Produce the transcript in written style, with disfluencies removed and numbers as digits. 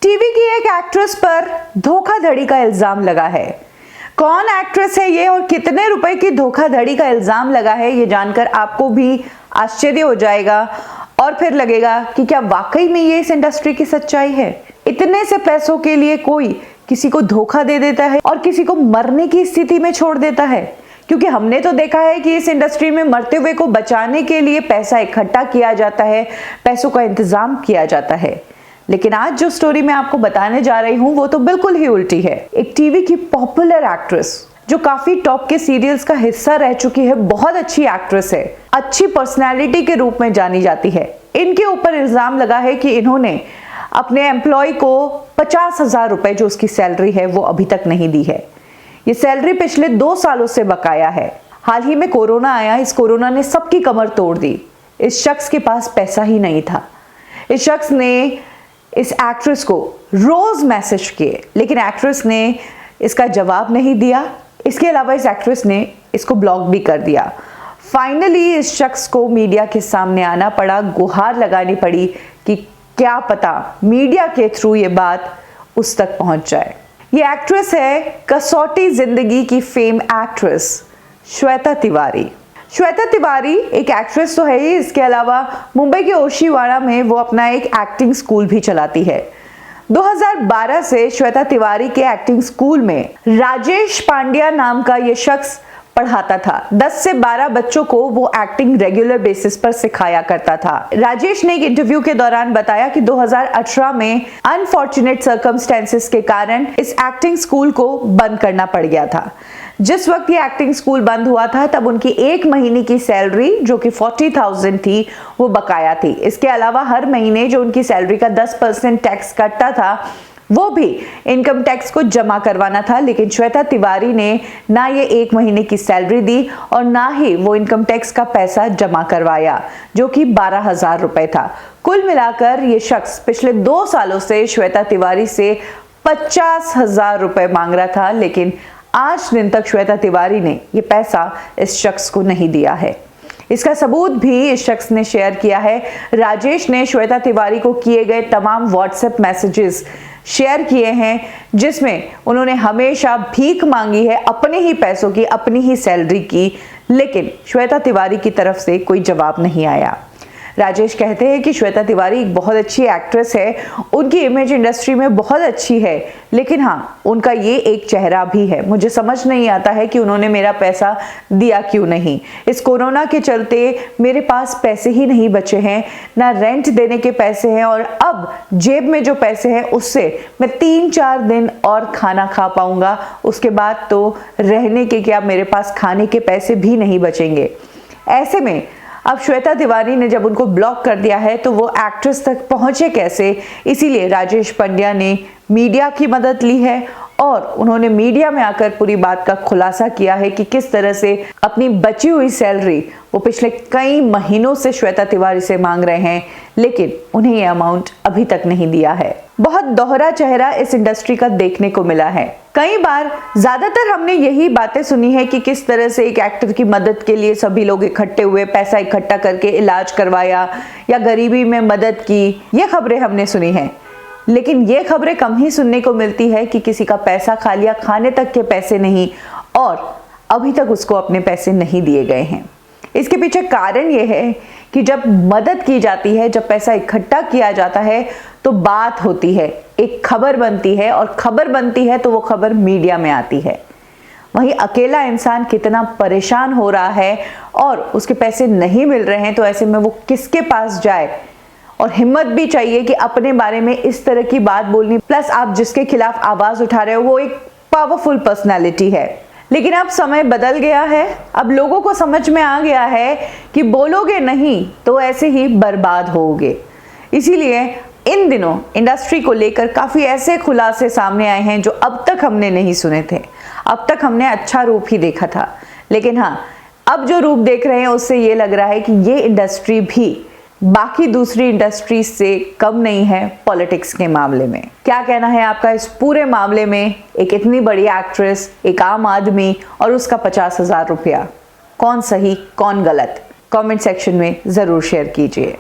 TV की एक actress पर धोखाधड़ी का इल्जाम लगा है। कौन एक्ट्रेस है ये और कितने रुपए की धोखाधड़ी का इल्जाम लगा है, ये जानकर आपको भी आश्चर्य हो जाएगा और फिर लगेगा कि क्या वाकई में ये इस इंडस्ट्री की सच्चाई है। इतने से पैसों के लिए कोई किसी को धोखा दे देता है और किसी को मरने की स्थिति में छोड़ देता है। क्योंकि हमने तो देखा है कि इस इंडस्ट्री में मरते हुए को बचाने के लिए पैसा इकट्ठा किया जाता है, पैसों का इंतजाम किया जाता है। लेकिन आज जो स्टोरी मैं आपको बताने जा रही हूँ वो तो बिल्कुल ही उल्टी है। एक टीवी की पॉपुलर एक्ट्रेस जो काफी टॉप के सीरियल्स का हिस्सा रह चुकी है, बहुत अच्छी एक्ट्रेस है, अच्छी पर्सनैलिटी के रूप में जानी जाती है। इनके ऊपर इल्जाम लगा है कि इन्होंने अपने एम्प्लॉय को 50,000 रुपए जो उसकी सैलरी है वो अभी तक नहीं दी है। ये सैलरी पिछले 2 सालों से बकाया है। हाल ही में कोरोना आया, इस कोरोना ने सबकी कमर तोड़ दी। इस शख्स के पास पैसा ही नहीं था। इस शख्स ने इस एक्ट्रेस को रोज मैसेज किए, लेकिन एक्ट्रेस ने इसका जवाब नहीं दिया। इसके अलावा इस एक्ट्रेस ने इसको ब्लॉक भी कर दिया। फाइनली इस शख्स को मीडिया के सामने आना पड़ा, गुहार लगानी पड़ी कि क्या पता मीडिया के थ्रू ये बात उस तक पहुंच जाए। ये एक्ट्रेस है कसौटी जिंदगी की फेम एक्ट्रेस श्वेता तिवारी। श्वेता तिवारी एक एक्ट्रेस तो है ही, इसके अलावा मुंबई के ओशीवाड़ा में वो अपना एक एक्टिंग स्कूल भी चलाती है। 2012 से श्वेता तिवारी के एक्टिंग स्कूल में राजेश पांड्या नाम का ये शख्स पढ़ाता था। 10 से 12 बच्चों को वो एक्टिंग रेगुलर बेसिस पर सिखाया करता था। राजेश ने एक इंटरव्यू के दौरान बताया कि 2018 में अनफॉर्चुनेट सर्कमस्टेंसेस के कारण इस एक्टिंग स्कूल को बंद करना पड़ गया था। जिस वक्त ये एक्टिंग स्कूल बंद हुआ था तब उनकी 1 महीने की सैलरी जो कि 40,000 थी वो बकाया थी। इसके अलावा हर महीने जो उनकी सैलरी का 10% टैक्स कटता था वो भी इनकम टैक्स को जमा करवाना था। लेकिन श्वेता तिवारी ने ना ये 1 महीने की सैलरी दी और ना ही वो इनकम टैक्स का पैसा जमा करवाया, जो कि 12,000 रुपए था। कुल मिलाकर ये शख्स पिछले 2 सालों से श्वेता तिवारी से 50,000 रुपए मांग रहा था, लेकिन आज दिन तक श्वेता तिवारी ने ये पैसा इस शख्स को नहीं दिया है। इसका सबूत भी इस शख्स ने शेयर किया है। राजेश ने श्वेता तिवारी को किए गए तमाम व्हाट्सएप मैसेजेस शेयर किए हैं, जिसमें उन्होंने हमेशा भीख मांगी है अपने ही पैसों की, अपनी ही सैलरी की, लेकिन श्वेता तिवारी की तरफ से कोई जवाब नहीं आया। राजेश कहते हैं कि श्वेता तिवारी एक बहुत अच्छी एक्ट्रेस है, उनकी इमेज इंडस्ट्री में बहुत अच्छी है, लेकिन हाँ उनका ये एक चेहरा भी है। मुझे समझ नहीं आता है कि उन्होंने मेरा पैसा दिया क्यों नहीं। इस कोरोना के चलते मेरे पास पैसे ही नहीं बचे हैं, ना रेंट देने के पैसे हैं, और अब जेब में जो पैसे हैं उससे मैं 3-4 दिन और खाना खा पाऊंगा, उसके बाद तो रहने के क्या मेरे पास खाने के पैसे भी नहीं बचेंगे। ऐसे में अब श्वेता तिवारी ने जब उनको ब्लॉक कर दिया है तो वो एक्ट्रेस तक पहुंचे कैसे। इसीलिए राजेश पांड्या ने मीडिया की मदद ली है और उन्होंने मीडिया में आकर पूरी बात का खुलासा किया है कि किस तरह से अपनी बची हुई सैलरी वो पिछले कई महीनों से श्वेता तिवारी से मांग रहे हैं, लेकिन उन्हें ये अमाउंट अभी तक नहीं दिया है। बहुत दोहरा चेहरा इस इंडस्ट्री का देखने को मिला है। कई बार ज्यादातर हमने यही बातें सुनी है कि किस तरह से एक एक्टर की मदद के लिए सभी लोग इकट्ठे हुए, पैसा इकट्ठा करके इलाज करवाया या गरीबी में मदद की, ये खबरें हमने सुनी हैं। लेकिन ये खबरें कम ही सुनने को मिलती है कि किसी का पैसा खा लिया, खाने तक के पैसे नहीं, और अभी तक उसको अपने पैसे नहीं दिए गए हैं। इसके पीछे कारण यह है कि जब मदद की जाती है, जब पैसा इकट्ठा किया जाता है तो बात होती है, एक खबर बनती है, और खबर बनती है तो वो खबर मीडिया में आती है। वहीं अकेला इंसान कितना परेशान हो रहा है और उसके पैसे नहीं मिल रहे हैं, तो ऐसे में वो किसके पास जाए। और हिम्मत भी चाहिए कि अपने बारे में इस तरह की बात बोलनी, प्लस आप जिसके खिलाफ आवाज उठा रहे हो वो एक पावरफुल पर्सनालिटी है। लेकिन अब समय बदल गया है, अब लोगों को समझ में आ गया है कि बोलोगे नहीं तो ऐसे ही बर्बाद होगे। इसीलिए इन दिनों इंडस्ट्री को लेकर काफी ऐसे खुलासे सामने आए हैं जो अब तक हमने नहीं सुने थे। अब तक हमने अच्छा रूप ही देखा था, लेकिन हाँ अब जो रूप देख रहे हैं उससे ये लग रहा है कि ये इंडस्ट्री भी बाकी दूसरी इंडस्ट्रीज से कम नहीं है पॉलिटिक्स के मामले में। क्या कहना है आपका इस पूरे मामले में? एक इतनी बड़ी एक्ट्रेस, एक आम आदमी और उसका 50,000 रुपया, कौन सही कौन गलत? कमेंट सेक्शन में जरूर शेयर कीजिए।